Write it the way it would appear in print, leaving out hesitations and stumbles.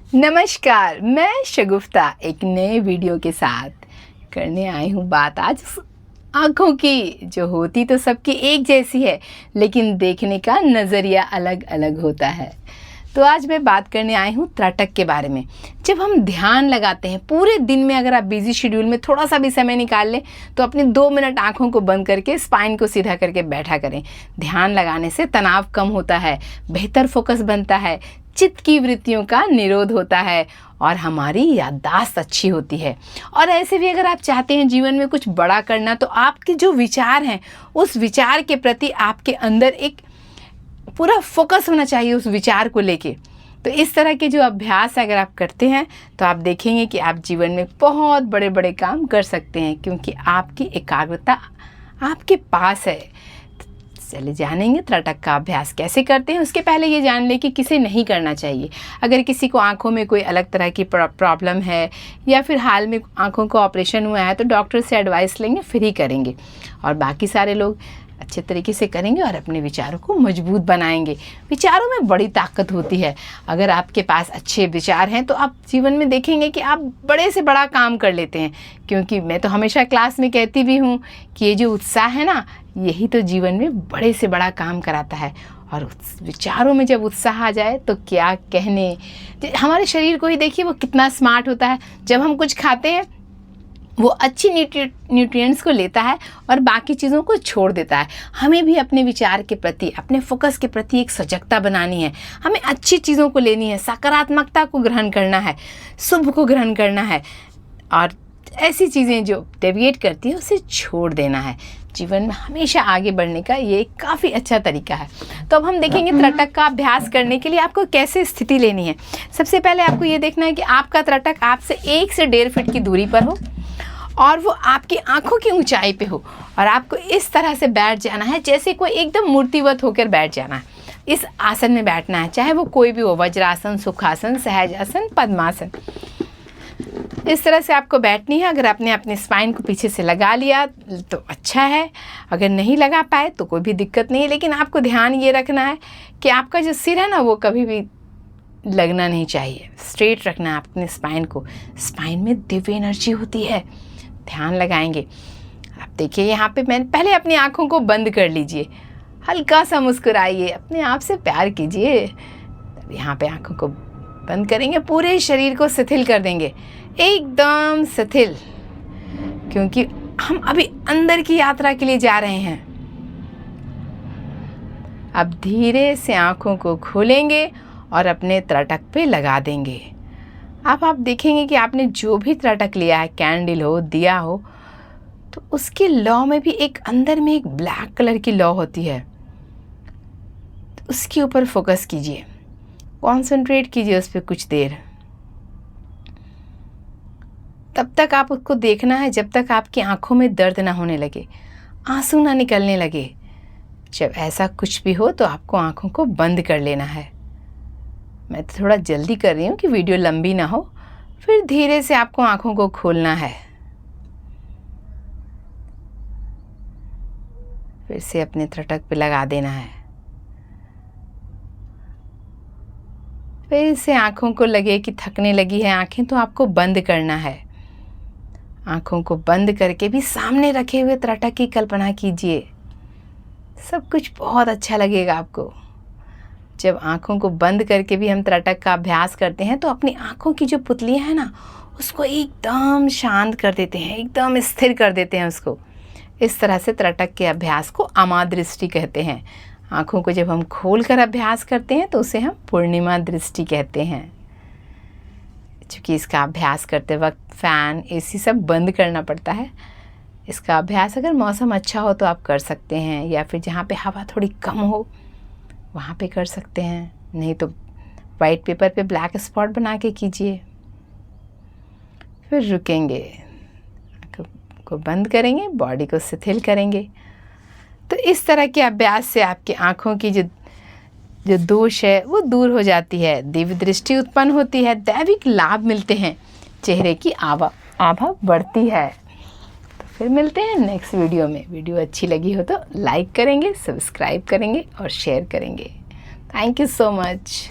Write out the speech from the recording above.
नमस्कार, मैं शगुफ्ता एक नए वीडियो के साथ करने आई हूँ बात आज आँखों की, जो होती तो सबकी एक जैसी है, लेकिन देखने का नज़रिया अलग अलग होता है। तो आज मैं बात करने आई हूँ त्रटक के बारे में। जब हम ध्यान लगाते हैं पूरे दिन में, अगर आप बिजी शेड्यूल में थोड़ा सा भी समय निकाल लें तो अपने 2 मिनट आँखों को बंद करके स्पाइन को सीधा करके बैठा करें। ध्यान लगाने से तनाव कम होता है, बेहतर फोकस बनता है, चित्त की वृत्तियों का निरोध होता है और हमारी याददाश्त अच्छी होती है। और ऐसे भी अगर आप चाहते हैं जीवन में कुछ बड़ा करना, तो आपके जो विचार हैं उस विचार के प्रति आपके अंदर एक पूरा फोकस होना चाहिए उस विचार को लेके। तो इस तरह के जो अभ्यास अगर आप करते हैं तो आप देखेंगे कि आप जीवन में बहुत बड़े बड़े काम कर सकते हैं, क्योंकि आपकी एकाग्रता आपके पास है। चलिए जानेंगे त्रटक का अभ्यास कैसे करते हैं। उसके पहले ये जान लें कि किसे नहीं करना चाहिए। अगर किसी को आंखों में कोई अलग तरह की प्रॉब्लम है या फिर हाल में आंखों का ऑपरेशन हुआ है तो डॉक्टर से एडवाइस लेंगे, फिर ही करेंगे। और बाकी सारे लोग अच्छे तरीके से करेंगे और अपने विचारों को मजबूत बनाएंगे। विचारों में बड़ी ताकत होती है। अगर आपके पास अच्छे विचार हैं तो आप जीवन में देखेंगे कि आप बड़े से बड़ा काम कर लेते हैं। क्योंकि मैं तो हमेशा क्लास में कहती भी हूँ कि ये जो उत्साह है ना, यही तो जीवन में बड़े से बड़ा काम कराता है। और विचारों में जब उत्साह आ जाए तो क्या कहने। हमारे शरीर को ही देखिए, वो कितना स्मार्ट होता है। जब हम कुछ खाते हैं वो अच्छी न्यूट्रिएंट्स को लेता है और बाकी चीज़ों को छोड़ देता है। हमें भी अपने विचार के प्रति, अपने फोकस के प्रति एक सजगता बनानी है। हमें अच्छी चीज़ों को लेनी है, सकारात्मकता को ग्रहण करना है, शुभ को ग्रहण करना है और ऐसी चीज़ें जो डेविएट करती है उसे छोड़ देना है। जीवन में हमेशा आगे बढ़ने का ये काफ़ी अच्छा तरीका है। तो अब हम देखेंगे त्रटक का अभ्यास करने के लिए आपको कैसे स्थिति लेनी है। सबसे पहले आपको ये देखना है कि आपका त्रटक आपसे 1 से 1.5 फीट की दूरी पर हो और वो आपकी आंखों की ऊंचाई पे हो। और आपको इस तरह से बैठ जाना है जैसे कोई एकदम मूर्तिवत होकर बैठ जाना है। इस आसन में बैठना है, चाहे वो कोई भी हो, वज्रासन, सुखासन, सहजासन, पद्मासन। इस तरह से आपको बैठनी है। अगर आपने अपने स्पाइन को पीछे से लगा लिया तो अच्छा है, अगर नहीं लगा पाए तो कोई भी दिक्कत नहीं है। लेकिन आपको ध्यान ये रखना है कि आपका जो सिर है ना, वो कभी भी लगना नहीं चाहिए। स्ट्रेट रखना है अपने स्पाइन को। स्पाइन में दिव्य एनर्जी होती है। ध्यान लगाएंगे। आप देखिए यहाँ पे मैंने पहले अपनी आँखों को बंद कर लीजिए, हल्का सा मुस्कुराइए, अपने आप से प्यार कीजिए। तब यहाँ पे आँखों को बंद करेंगे, पूरे शरीर को शिथिल कर देंगे, एकदम शिथिल, क्योंकि हम अभी अंदर की यात्रा के लिए जा रहे हैं। अब धीरे से आँखों को खोलेंगे और अपने त्रटक पे लगा देंगे। अब आप देखेंगे कि आपने जो भी त्रटक लिया है, कैंडल हो, दिया हो, तो उसकी लौ में भी एक अंदर में एक ब्लैक कलर की लौ होती है। तो उसके ऊपर फोकस कीजिए, कॉन्सेंट्रेट कीजिए उस पर कुछ देर। तब तक आप उसको देखना है जब तक आपकी आंखों में दर्द ना होने लगे, आंसू ना निकलने लगे। जब ऐसा कुछ भी हो तो आपको आंखों को बंद कर लेना है। मैं तो थोड़ा जल्दी कर रही हूँ कि वीडियो लंबी ना हो। फिर धीरे से आपको आंखों को खोलना है। फिर से अपने त्रटक पे लगा देना है। फिर से आंखों को लगे कि थकने लगी है आंखें, तो आपको बंद करना है। आंखों को बंद करके भी सामने रखे हुए त्रटक की कल्पना कीजिए। सब कुछ बहुत अच्छा लगेगा आपको। जब आँखों को बंद करके भी हम त्रटक का अभ्यास करते हैं तो अपनी आँखों की जो पुतलियाँ हैं ना, उसको एकदम शांत कर देते हैं, एकदम स्थिर कर देते हैं उसको। इस तरह से त्रटक के अभ्यास को अमादृष्टि कहते हैं। आँखों को जब हम खोल कर अभ्यास करते हैं तो उसे हम पूर्णिमा दृष्टि कहते हैं। चूँकि इसका अभ्यास करते वक्त फ़ैन, एसी सब बंद करना पड़ता है। इसका अभ्यास अगर मौसम अच्छा हो तो आप कर सकते हैं, या फिर जहाँ पे हवा थोड़ी कम हो वहाँ पे कर सकते हैं। नहीं तो वाइट पेपर पे ब्लैक स्पॉट बना के कीजिए। फिर रुकेंगे, को बंद करेंगे, बॉडी को शिथिल करेंगे। तो इस तरह के अभ्यास से आपकी आँखों की जो दोष है वो दूर हो जाती है, दिव्य दृष्टि उत्पन्न होती है, दैविक लाभ मिलते हैं, चेहरे की आभा बढ़ती है। तो फिर मिलते हैं नेक्स्ट वीडियो में। वीडियो अच्छी लगी हो तो लाइक करेंगे, सब्सक्राइब करेंगे और शेयर करेंगे। Thank you so much.